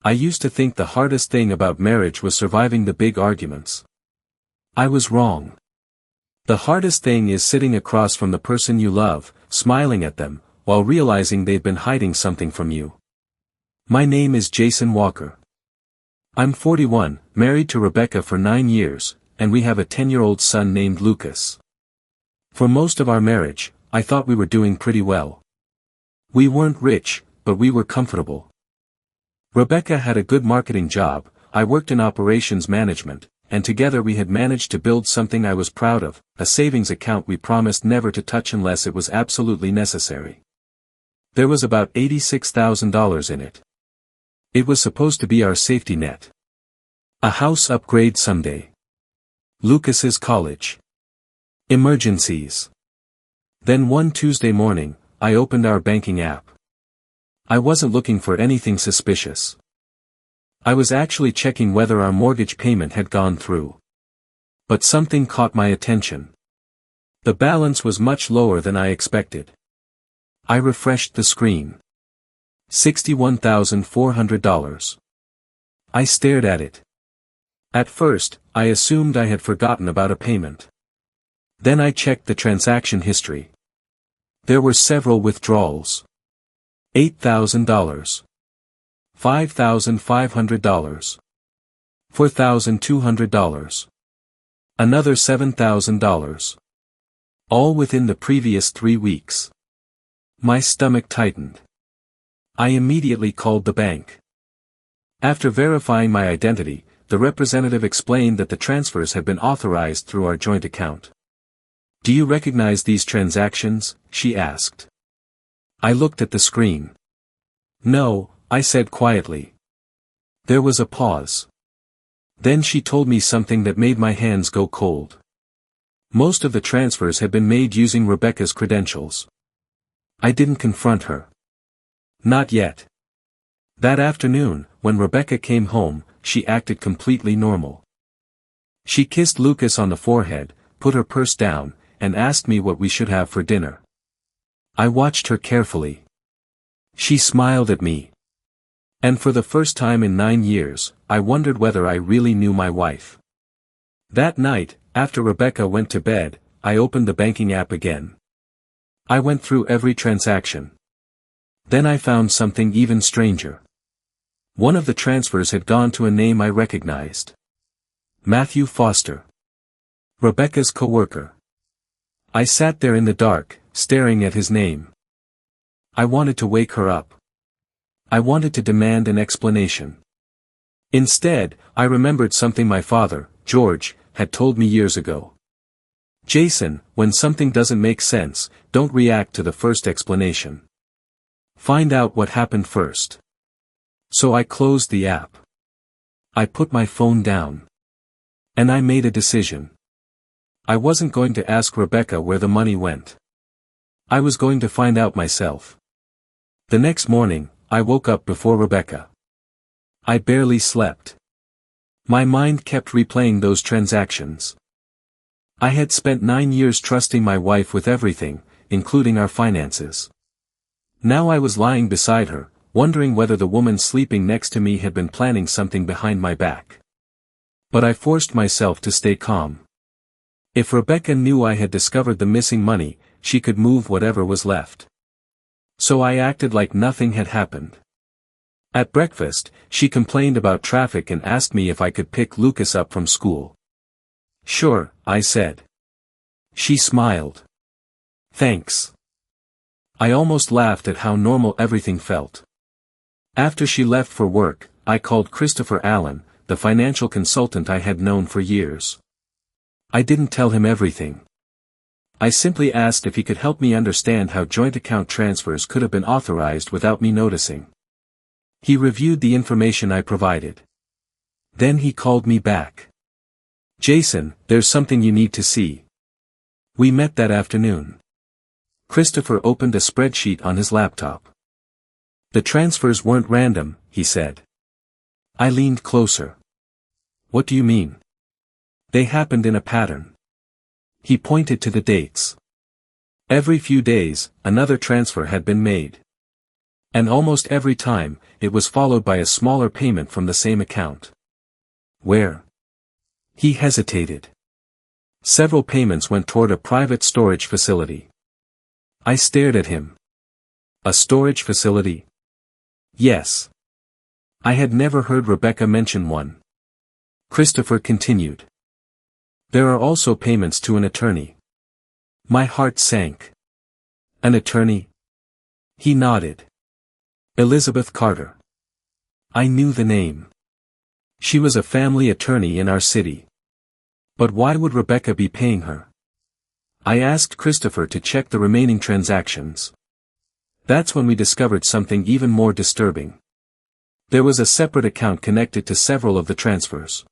I used to think the hardest thing about marriage was surviving the big arguments. I was wrong. The hardest thing is sitting across from the person you love, smiling at them, while realizing they've been hiding something from you. My name is Jason Walker. I'm 41, married to Rebecca for 9 years, and we have a 10-year-old son named Lucas. For most of our marriage, I thought we were doing pretty well. We weren't rich, but we were comfortable. Rebecca had a good marketing job, I worked in operations management, and together we had managed to build something I was proud of, a savings account we promised never to touch unless it was absolutely necessary. There was about $86,000 in it. It was supposed to be our safety net. A house upgrade someday. Lucas's college. Emergencies. Then one Tuesday morning, I opened our banking app. I wasn't looking for anything suspicious. I was actually checking whether our mortgage payment had gone through. But something caught my attention. The balance was much lower than I expected. I refreshed the screen. $61,400. I stared at it. At first, I assumed I had forgotten about a payment. Then I checked the transaction history. There were several withdrawals. $8,000. $5,500. $4,200. Another $7,000. All within the previous 3 weeks. My stomach tightened. I immediately called the bank. After verifying my identity, the representative explained that the transfers had been authorized through our joint account. "Do you recognize these transactions?" she asked. I looked at the screen. "No," I said quietly. There was a pause. Then she told me something that made my hands go cold. Most of the transfers had been made using Rebecca's credentials. I didn't confront her. Not yet. That afternoon, when Rebecca came home, she acted completely normal. She kissed Lucas on the forehead, put her purse down, and asked me what we should have for dinner. I watched her carefully. She smiled at me. And for the first time in 9 years, I wondered whether I really knew my wife. That night, after Rebecca went to bed, I opened the banking app again. I went through every transaction. Then I found something even stranger. One of the transfers had gone to a name I recognized. Matthew Foster. Rebecca's coworker. I sat there in the dark, staring at his name. I wanted to wake her up. I wanted to demand an explanation. Instead, I remembered something my father, George, had told me years ago. "Jason, when something doesn't make sense, don't react to the first explanation. Find out what happened first." So I closed the app. I put my phone down. And I made a decision. I wasn't going to ask Rebecca where the money went. I was going to find out myself. The next morning, I woke up before Rebecca. I barely slept. My mind kept replaying those transactions. I had spent 9 years trusting my wife with everything, including our finances. Now I was lying beside her, wondering whether the woman sleeping next to me had been planning something behind my back. But I forced myself to stay calm. If Rebecca knew I had discovered the missing money, she could move whatever was left. So I acted like nothing had happened. At breakfast, she complained about traffic and asked me if I could pick Lucas up from school. "Sure," I said. She smiled. "Thanks." I almost laughed at how normal everything felt. After she left for work, I called Christopher Allen, the financial consultant I had known for years. I didn't tell him everything. I simply asked if he could help me understand how joint account transfers could have been authorized without me noticing. He reviewed the information I provided. Then he called me back. "Jason, there's something you need to see." We met that afternoon. Christopher opened a spreadsheet on his laptop. "The transfers weren't random," he said. I leaned closer. "What do you mean?" "They happened in a pattern." He pointed to the dates. Every few days, another transfer had been made. And almost every time, it was followed by a smaller payment from the same account. Where? He hesitated. Several payments went toward a private storage facility. I stared at him. A storage facility? Yes. I had never heard Rebecca mention one. Christopher continued. There are also payments to an attorney. My heart sank. An attorney? He nodded. Elizabeth Carter. I knew the name. She was a family attorney in our city. But why would Rebecca be paying her? I asked Christopher to check the remaining transactions. That's when we discovered something even more disturbing. There was a separate account connected to several of the transfers.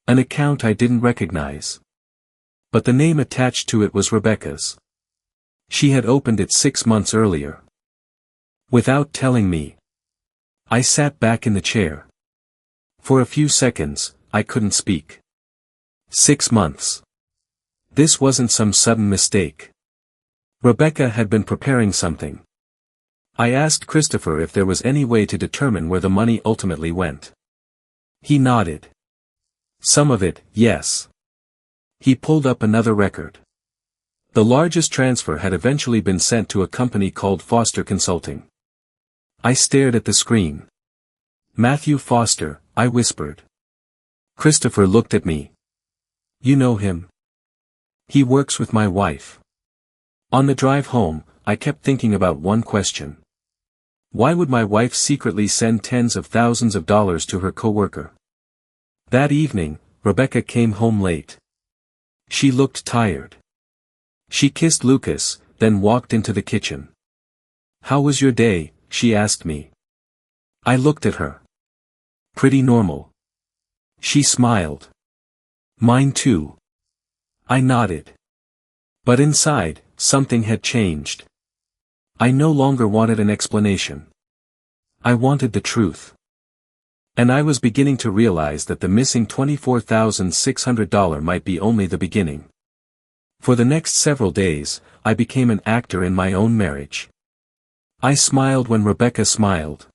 An account I didn't recognize. But the name attached to it was Rebecca's. She had opened it 6 months earlier. Without telling me. I sat back in the chair. For a few seconds, I couldn't speak. 6 months. This wasn't some sudden mistake. Rebecca had been preparing something. I asked Christopher if there was any way to determine where the money ultimately went. He nodded. Some of it, yes. He pulled up another record. The largest transfer had eventually been sent to a company called Foster Consulting. I stared at the screen. Matthew Foster, I whispered. Christopher looked at me. You know him? He works with my wife. On the drive home, I kept thinking about one question. Why would my wife secretly send tens of thousands of dollars to her coworker? That evening, Rebecca came home late. She looked tired. She kissed Lucas, then walked into the kitchen. How was your day? She asked me. I looked at her. Pretty normal. She smiled. Mine too. I nodded. But inside, something had changed. I no longer wanted an explanation. I wanted the truth. And I was beginning to realize that the missing $24,600 might be only the beginning. For the next several days, I became an actor in my own marriage. I smiled when Rebecca smiled.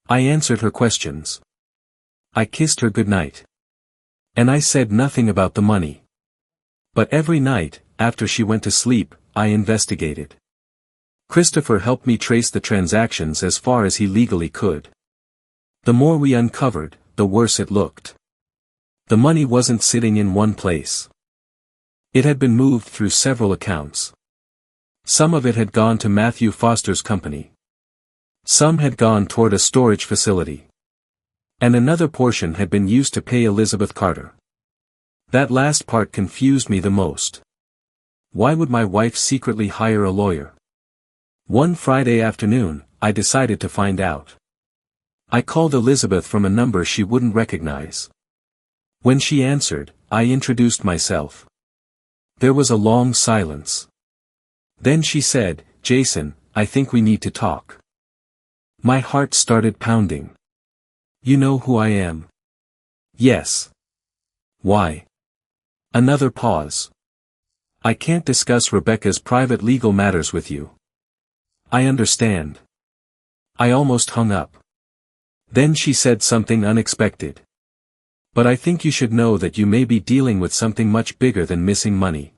I answered her questions. I kissed her goodnight. And I said nothing about the money. But every night, after she went to sleep, I investigated. Christopher helped me trace the transactions as far as he legally could. The more we uncovered, the worse it looked. The money wasn't sitting in one place. It had been moved through several accounts. Some of it had gone to Matthew Foster's company. Some had gone toward a storage facility. And another portion had been used to pay Elizabeth Carter. That last part confused me the most. Why would my wife secretly hire a lawyer? One Friday afternoon, I decided to find out. I called Elizabeth from a number she wouldn't recognize. When she answered, I introduced myself. There was a long silence. Then she said, Jason, I think we need to talk. My heart started pounding. You know who I am? Yes. Why? Another pause. I can't discuss Rebecca's private legal matters with you. I understand. I almost hung up. Then she said something unexpected. But I think you should know that you may be dealing with something much bigger than missing money.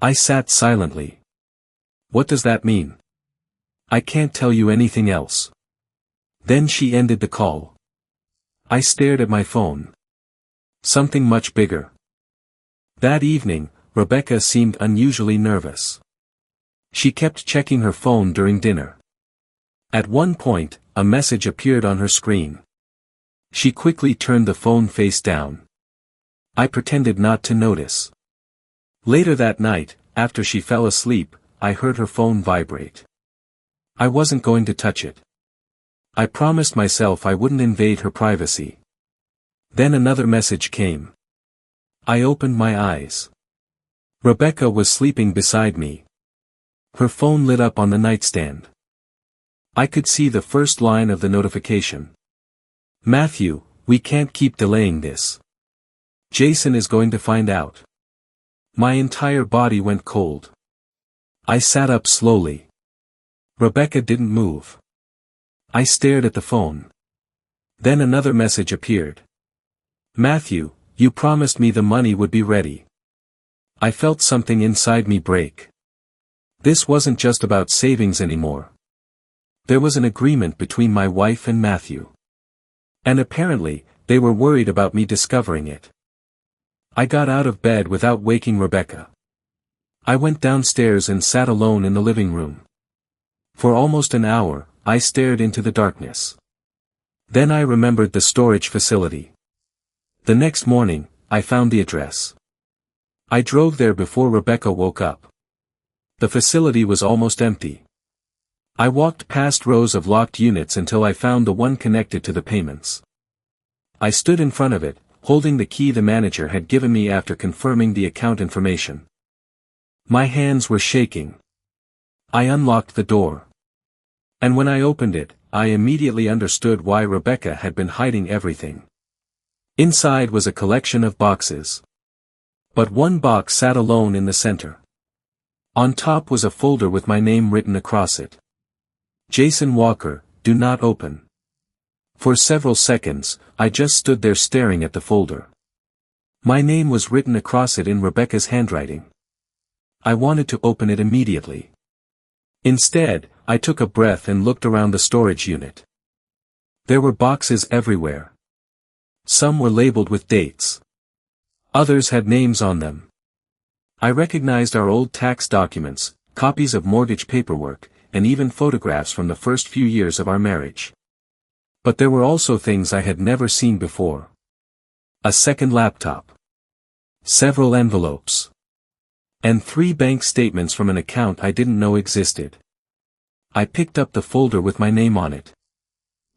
I sat silently. What does that mean? I can't tell you anything else. Then she ended the call. I stared at my phone. Something much bigger. That evening, Rebecca seemed unusually nervous. She kept checking her phone during dinner. At one point, a message appeared on her screen. She quickly turned the phone face down. I pretended not to notice. Later that night, after she fell asleep, I heard her phone vibrate. I wasn't going to touch it. I promised myself I wouldn't invade her privacy. Then another message came. I opened my eyes. Rebecca was sleeping beside me. Her phone lit up on the nightstand. I could see the first line of the notification. Matthew, we can't keep delaying this. Jason is going to find out. My entire body went cold. I sat up slowly. Rebecca didn't move. I stared at the phone. Then another message appeared. Matthew, you promised me the money would be ready. I felt something inside me break. This wasn't just about savings anymore. There was an agreement between my wife and Matthew. And apparently, they were worried about me discovering it. I got out of bed without waking Rebecca. I went downstairs and sat alone in the living room. For almost an hour, I stared into the darkness. Then I remembered the storage facility. The next morning, I found the address. I drove there before Rebecca woke up. The facility was almost empty. I walked past rows of locked units until I found the one connected to the payments. I stood in front of it, holding the key the manager had given me after confirming the account information. My hands were shaking. I unlocked the door. And when I opened it, I immediately understood why Rebecca had been hiding everything. Inside was a collection of boxes. But one box sat alone in the center. On top was a folder with my name written across it. Jason Walker, do not open. For several seconds, I just stood there staring at the folder. My name was written across it in Rebecca's handwriting. I wanted to open it immediately. Instead, I took a breath and looked around the storage unit. There were boxes everywhere. Some were labeled with dates. Others had names on them. I recognized our old tax documents, copies of mortgage paperwork, and even photographs from the first few years of our marriage. But there were also things I had never seen before. A second laptop. Several envelopes. And 3 bank statements from an account I didn't know existed. I picked up the folder with my name on it.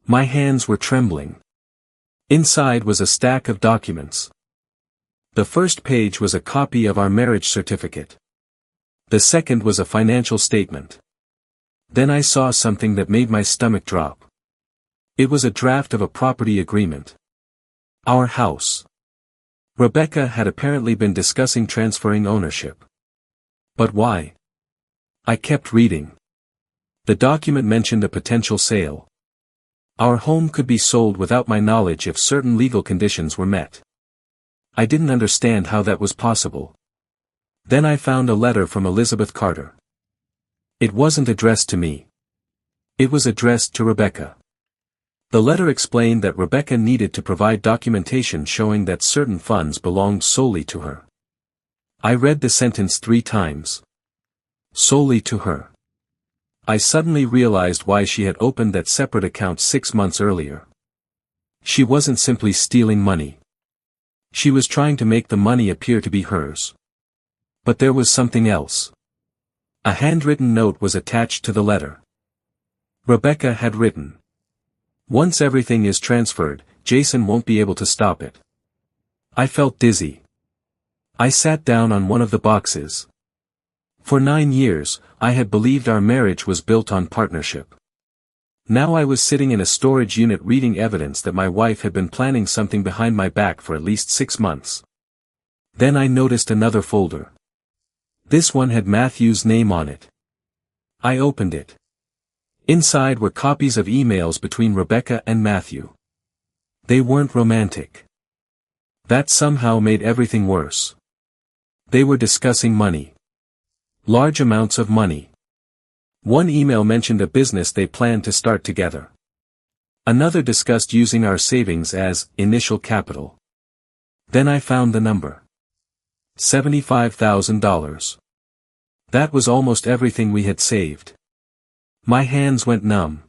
My hands were trembling. Inside was a stack of documents. The first page was a copy of our marriage certificate. The second was a financial statement. Then I saw something that made my stomach drop. It was a draft of a property agreement. Our house. Rebecca had apparently been discussing transferring ownership. But why? I kept reading. The document mentioned a potential sale. Our home could be sold without my knowledge if certain legal conditions were met. I didn't understand how that was possible. Then I found a letter from Elizabeth Carter. It wasn't addressed to me. It was addressed to Rebecca. The letter explained that Rebecca needed to provide documentation showing that certain funds belonged solely to her. I read the sentence 3 times. Solely to her. I suddenly realized why she had opened that separate account 6 months earlier. She wasn't simply stealing money. She was trying to make the money appear to be hers. But there was something else. A handwritten note was attached to the letter. Rebecca had written. Once everything is transferred, Jason won't be able to stop it. I felt dizzy. I sat down on one of the boxes. For 9 years, I had believed our marriage was built on partnership. Now I was sitting in a storage unit reading evidence that my wife had been planning something behind my back for at least 6 months. Then I noticed another folder. This one had Matthew's name on it. I opened it. Inside were copies of emails between Rebecca and Matthew. They weren't romantic. That somehow made everything worse. They were discussing money. Large amounts of money. One email mentioned a business they planned to start together. Another discussed using our savings as initial capital. Then I found the number. $75,000. That was almost everything we had saved. My hands went numb.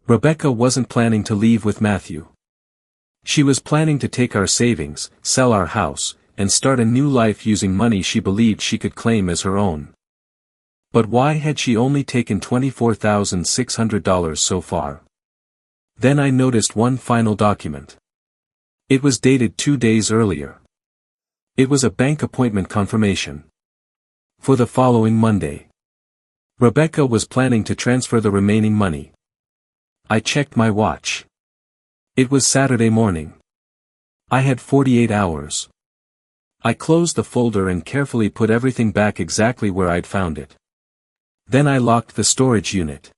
Rebecca wasn't planning to leave with Matthew. She was planning to take our savings, sell our house, and start a new life using money she believed she could claim as her own. But why had she only taken $24,600 so far? Then I noticed one final document. It was dated 2 days earlier. It was a bank appointment confirmation. For the following Monday. Rebecca was planning to transfer the remaining money. I checked my watch. It was Saturday morning. I had 48 hours. I closed the folder and carefully put everything back exactly where I'd found it. Then I locked the storage unit.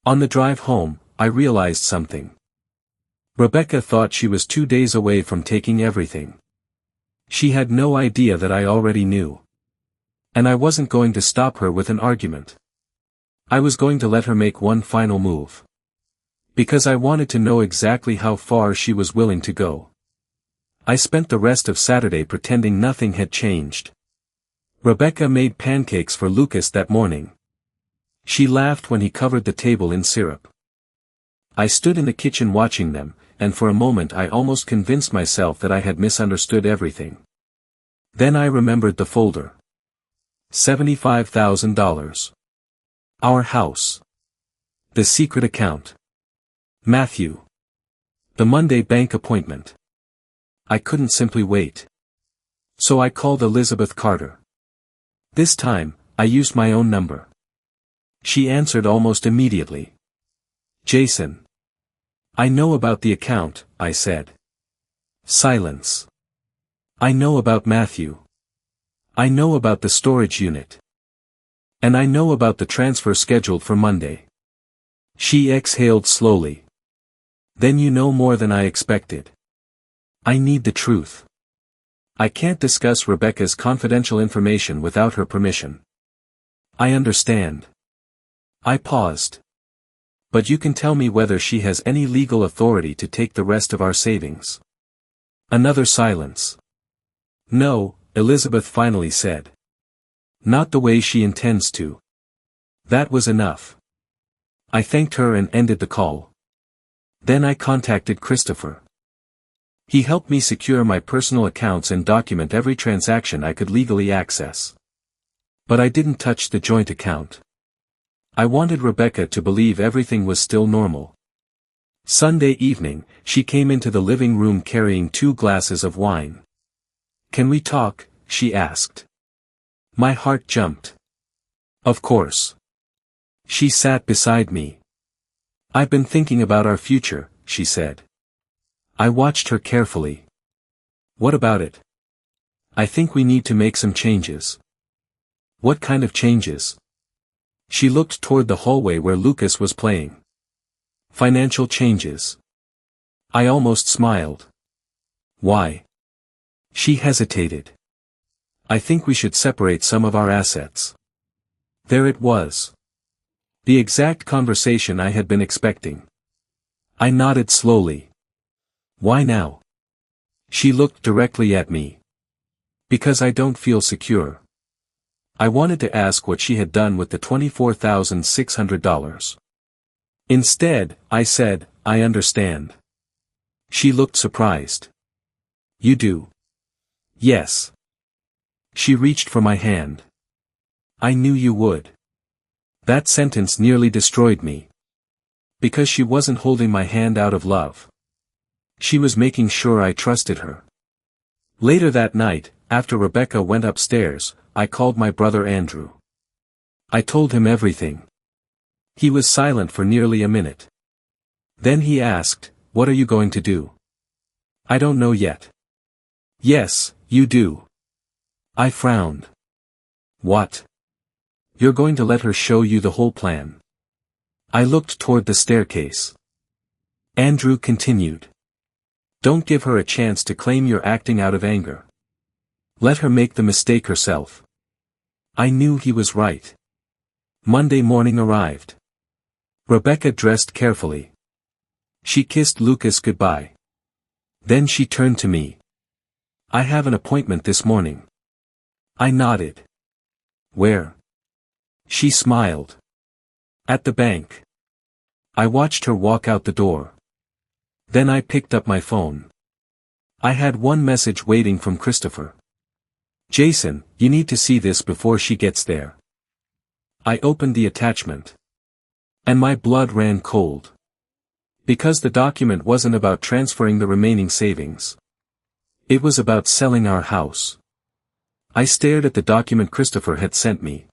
On the drive home, I realized something. Rebecca thought she was 2 days away from taking everything. She had no idea that I already knew. And I wasn't going to stop her with an argument. I was going to let her make one final move. Because I wanted to know exactly how far she was willing to go. I spent the rest of Saturday pretending nothing had changed. Rebecca made pancakes for Lucas that morning. She laughed when he covered the table in syrup. I stood in the kitchen watching them, and for a moment I almost convinced myself that I had misunderstood everything. Then I remembered the folder. $75,000. Our house. The secret account. Matthew. The Monday bank appointment. I couldn't simply wait. So I called Elizabeth Carter. This time, I used my own number. She answered almost immediately. Jason. I know about the account, I said. Silence. I know about Matthew. I know about the storage unit. And I know about the transfer scheduled for Monday. She exhaled slowly. Then you know more than I expected. I need the truth. I can't discuss Rebecca's confidential information without her permission. I understand. I paused. But you can tell me whether she has any legal authority to take the rest of our savings. Another silence. No, Elizabeth finally said. Not the way she intends to. That was enough. I thanked her and ended the call. Then I contacted Christopher. He helped me secure my personal accounts and document every transaction I could legally access. But I didn't touch the joint account. I wanted Rebecca to believe everything was still normal. Sunday evening, she came into the living room carrying 2 glasses of wine. Can we talk? She asked. My heart jumped. Of course. She sat beside me. I've been thinking about our future, she said. I watched her carefully. What about it? I think we need to make some changes. What kind of changes? She looked toward the hallway where Lucas was playing. Financial changes. I almost smiled. Why? She hesitated. I think we should separate some of our assets. There it was. The exact conversation I had been expecting. I nodded slowly. Why now? She looked directly at me. Because I don't feel secure. I wanted to ask what she had done with the $24,600. Instead, I said, I understand. She looked surprised. You do? Yes. She reached for my hand. I knew you would. That sentence nearly destroyed me. Because she wasn't holding my hand out of love. She was making sure I trusted her. Later that night, after Rebecca went upstairs, I called my brother Andrew. I told him everything. He was silent for nearly a minute. Then he asked, what are you going to do? I don't know yet. Yes, you do. I frowned. What? You're going to let her show you the whole plan. I looked toward the staircase. Andrew continued. Don't give her a chance to claim you're acting out of anger. Let her make the mistake herself. I knew he was right. Monday morning arrived. Rebecca dressed carefully. She kissed Lucas goodbye. Then she turned to me. I have an appointment this morning. I nodded. Where? She smiled. At the bank. I watched her walk out the door. Then I picked up my phone. I had one message waiting from Christopher. Jason, you need to see this before she gets there. I opened the attachment. And my blood ran cold. Because the document wasn't about transferring the remaining savings. It was about selling our house. I stared at the document Christopher had sent me.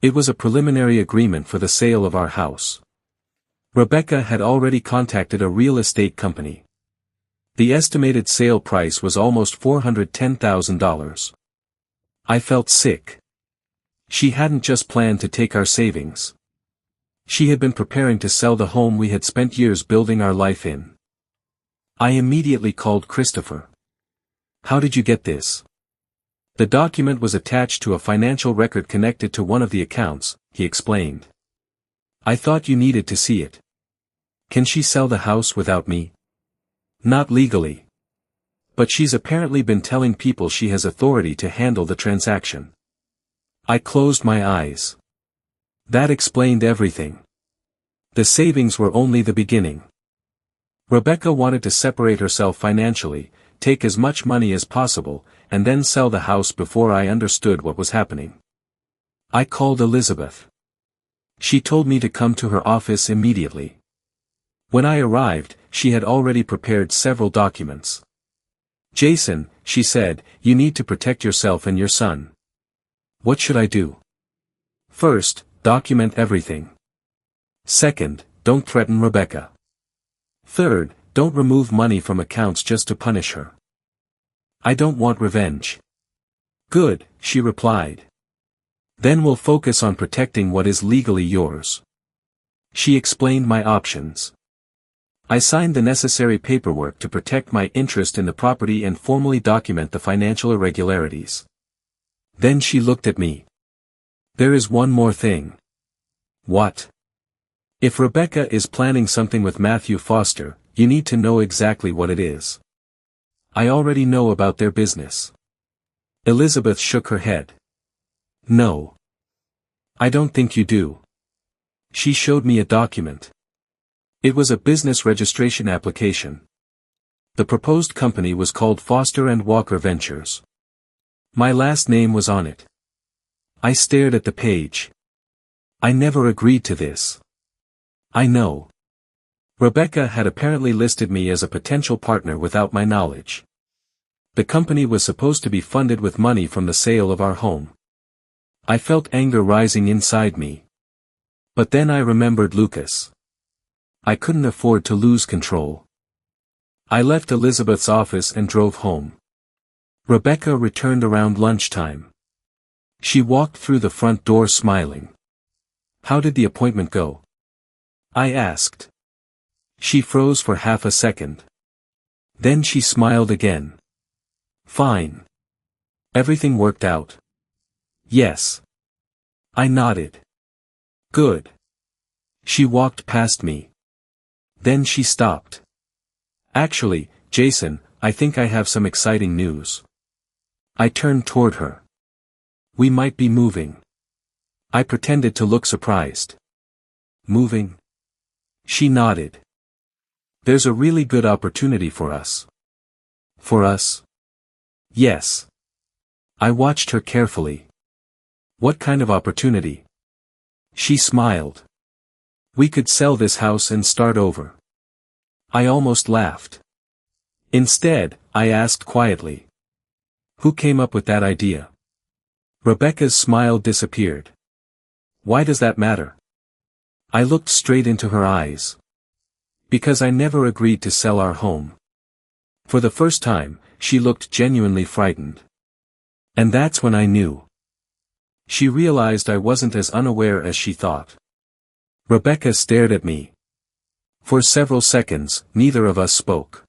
It was a preliminary agreement for the sale of our house. Rebecca had already contacted a real estate company. The estimated sale price was almost $410,000. I felt sick. She hadn't just planned to take our savings. She had been preparing to sell the home we had spent years building our life in. I immediately called Christopher. "How did you get this?" "The document was attached to a financial record connected to one of the accounts," he explained. "I thought you needed to see it." "Can she sell the house without me?" "Not legally. But she's apparently been telling people she has authority to handle the transaction." I closed my eyes. That explained everything. The savings were only the beginning. Rebecca wanted to separate herself financially, take as much money as possible, and then sell the house before I understood what was happening. I called Elizabeth. She told me to come to her office immediately. When I arrived, she had already prepared several documents. "Jason," she said, "you need to protect yourself and your son." "What should I do?" "First, document everything. Second, don't threaten Rebecca. Third, don't remove money from accounts just to punish her." "I don't want revenge." "Good," she replied. "Then we'll focus on protecting what is legally yours." She explained my options. I signed the necessary paperwork to protect my interest in the property and formally document the financial irregularities. Then she looked at me. "There is one more thing." "What?" "If Rebecca is planning something with Matthew Foster, you need to know exactly what it is." "I already know about their business." Elizabeth shook her head. "No. I don't think you do." She showed me a document. It was a business registration application. The proposed company was called Foster and Walker Ventures. My last name was on it. I stared at the page. I never agreed to this. I know. Rebecca had apparently listed me as a potential partner without my knowledge. The company was supposed to be funded with money from the sale of our home. I felt anger rising inside me. But then I remembered Lucas. I couldn't afford to lose control. I left Elizabeth's office and drove home. Rebecca returned around lunchtime. She walked through the front door smiling. "How did the appointment go?" I asked. She froze for half a second. Then she smiled again. "Fine. Everything worked out?" "Yes." I nodded. "Good." She walked past me. Then she stopped. "Actually, Jason, I think I have some exciting news." I turned toward her. "We might be moving." I pretended to look surprised. "Moving?" She nodded. "There's a really good opportunity for us." "For us?" "Yes." I watched her carefully. "What kind of opportunity?" She smiled. "We could sell this house and start over." I almost laughed. Instead, I asked quietly. "Who came up with that idea?" Rebecca's smile disappeared. "Why does that matter?" I looked straight into her eyes. "Because I never agreed to sell our home." For the first time, she looked genuinely frightened. And that's when I knew. She realized I wasn't as unaware as she thought. Rebecca stared at me. For several seconds, neither of us spoke.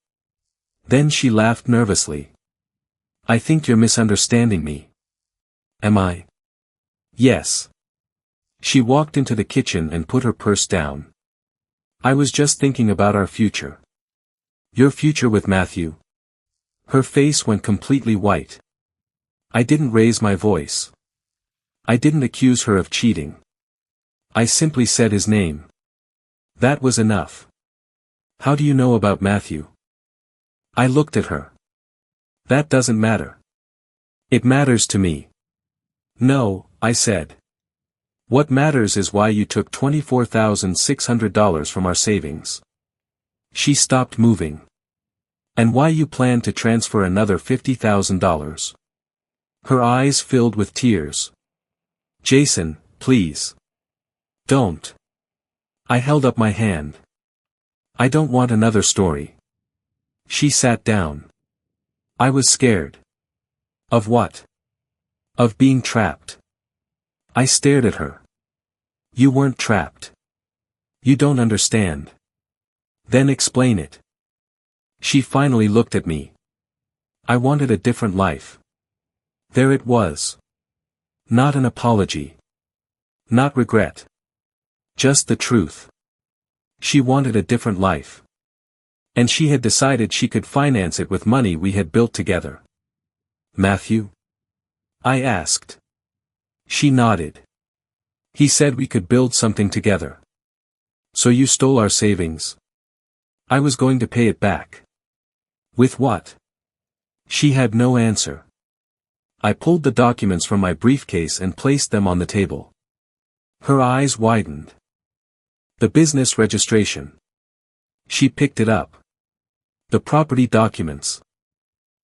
Then she laughed nervously. "I think you're misunderstanding me." "Am I?" "Yes." She walked into the kitchen and put her purse down. "I was just thinking about our future." "Your future with Matthew?" Her face went completely white. I didn't raise my voice. I didn't accuse her of cheating. I simply said his name. That was enough. "How do you know about Matthew?" I looked at her. "That doesn't matter." "It matters to me." "No," I said. "What matters is why you took $24,600 from our savings." She stopped moving. "And why you plan to transfer another $50,000. Her eyes filled with tears. "Jason, please. Don't." I held up my hand. "I don't want another story." She sat down. I was scared. Of what? Of being trapped. I stared at her. "You weren't trapped. You don't understand. Then explain it. She finally looked at me. I wanted a different life. There it was. Not an apology. Not regret. Just the truth. She wanted a different life. And she had decided she could finance it with money we had built together. Matthew? I asked. She nodded. He said we could build something together. So you stole our savings? I was going to pay it back. With what? She had no answer. I pulled the documents from my briefcase and placed them on the table. Her eyes widened. The business registration. She picked it up. The property documents.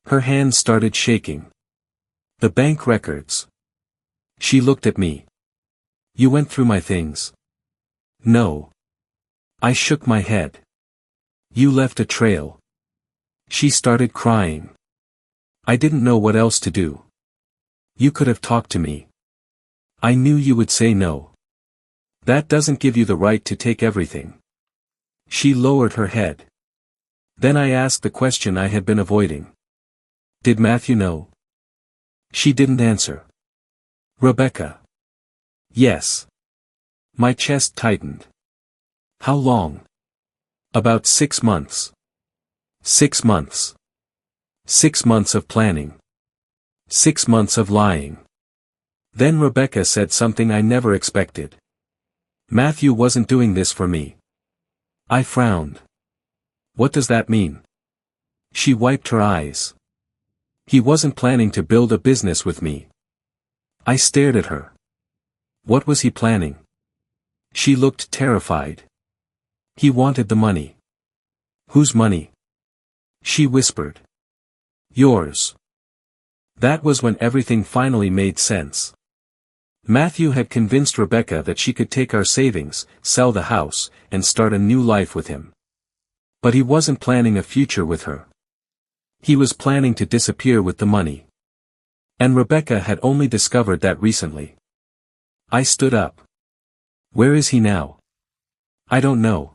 Her hands started shaking. The bank records. She looked at me. You went through my things. No. I shook my head. You left a trail. She started crying. I didn't know what else to do. You could have talked to me. I knew you would say no. That doesn't give you the right to take everything. She lowered her head. Then I asked the question I had been avoiding. Did Matthew know? She didn't answer. Rebecca. Yes. My chest tightened. How long? About 6 months. 6 months. 6 months of planning. 6 months of lying. Then Rebecca said something I never expected. Matthew wasn't doing this for me. I frowned. What does that mean? She wiped her eyes. He wasn't planning to build a business with me. I stared at her. What was he planning? She looked terrified. He wanted the money. Whose money? She whispered. Yours. That was when everything finally made sense. Matthew had convinced Rebecca that she could take our savings, sell the house, and start a new life with him. But he wasn't planning a future with her. He was planning to disappear with the money. And Rebecca had only discovered that recently. I stood up. Where is he now? I don't know.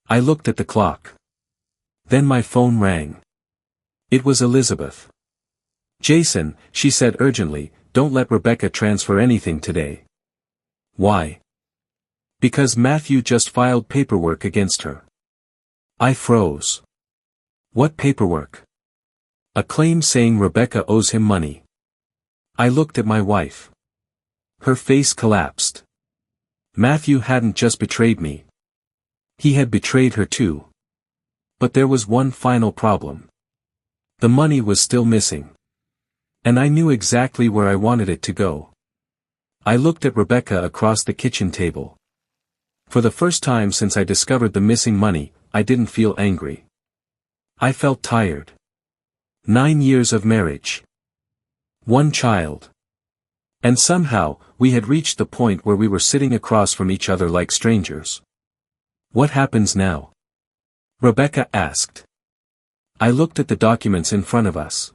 I looked at the clock. Then my phone rang. It was Elizabeth. Jason, she said urgently, don't let Rebecca transfer anything today. Why? Because Matthew just filed paperwork against her. I froze. What paperwork? A claim saying Rebecca owes him money. I looked at my wife. Her face collapsed. Matthew hadn't just betrayed me. He had betrayed her too. But there was one final problem. The money was still missing. And I knew exactly where I wanted it to go. I looked at Rebecca across the kitchen table. For the first time since I discovered the missing money, I didn't feel angry. I felt tired. 9 years of marriage. 1 child. And somehow, we had reached the point where we were sitting across from each other like strangers. What happens now? Rebecca asked. I looked at the documents in front of us.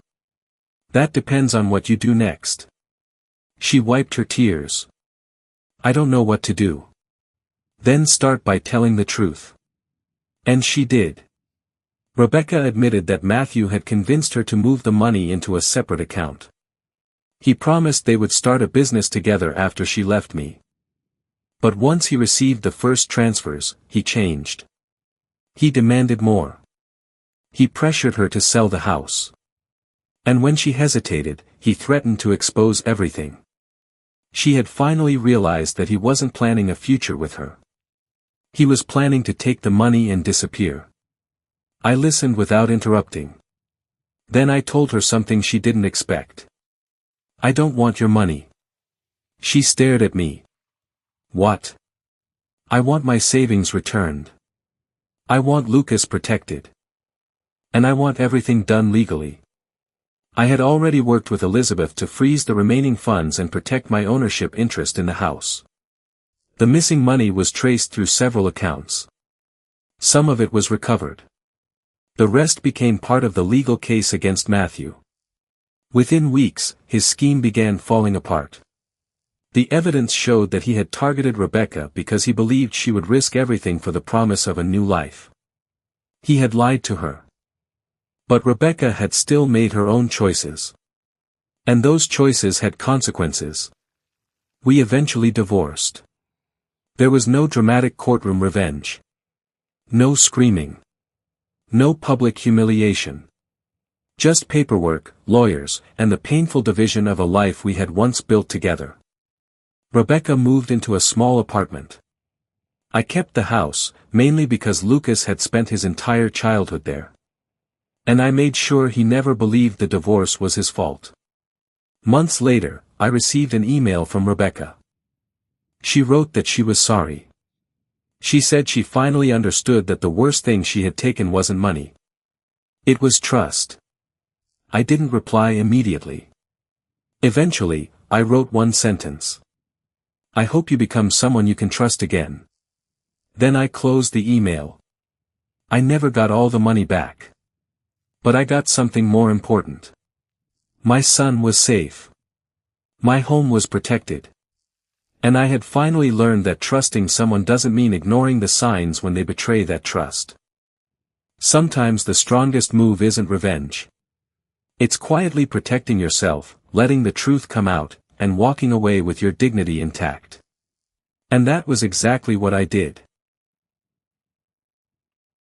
That depends on what you do next. She wiped her tears. I don't know what to do. Then start by telling the truth. And she did. Rebecca admitted that Matthew had convinced her to move the money into a separate account. He promised they would start a business together after she left me. But once he received the first transfers, he changed. He demanded more. He pressured her to sell the house. And when she hesitated, he threatened to expose everything. She had finally realized that he wasn't planning a future with her. He was planning to take the money and disappear. I listened without interrupting. Then I told her something she didn't expect. I don't want your money. She stared at me. What? I want my savings returned. I want Lucas protected. And I want everything done legally. I had already worked with Elizabeth to freeze the remaining funds and protect my ownership interest in the house. The missing money was traced through several accounts. Some of it was recovered. The rest became part of the legal case against Matthew. Within weeks, his scheme began falling apart. The evidence showed that he had targeted Rebecca because he believed she would risk everything for the promise of a new life. He had lied to her. But Rebecca had still made her own choices. And those choices had consequences. We eventually divorced. There was no dramatic courtroom revenge. No screaming. No public humiliation. Just paperwork, lawyers, and the painful division of a life we had once built together. Rebecca moved into a small apartment. I kept the house, mainly because Lucas had spent his entire childhood there. And I made sure he never believed the divorce was his fault. Months later, I received an email from Rebecca. She wrote that she was sorry. She said she finally understood that the worst thing she had taken wasn't money. It was trust. I didn't reply immediately. Eventually, I wrote one sentence. I hope you become someone you can trust again. Then I closed the email. I never got all the money back. But I got something more important. My son was safe. My home was protected. And I had finally learned that trusting someone doesn't mean ignoring the signs when they betray that trust. Sometimes the strongest move isn't revenge. It's quietly protecting yourself, letting the truth come out, and walking away with your dignity intact. And that was exactly what I did.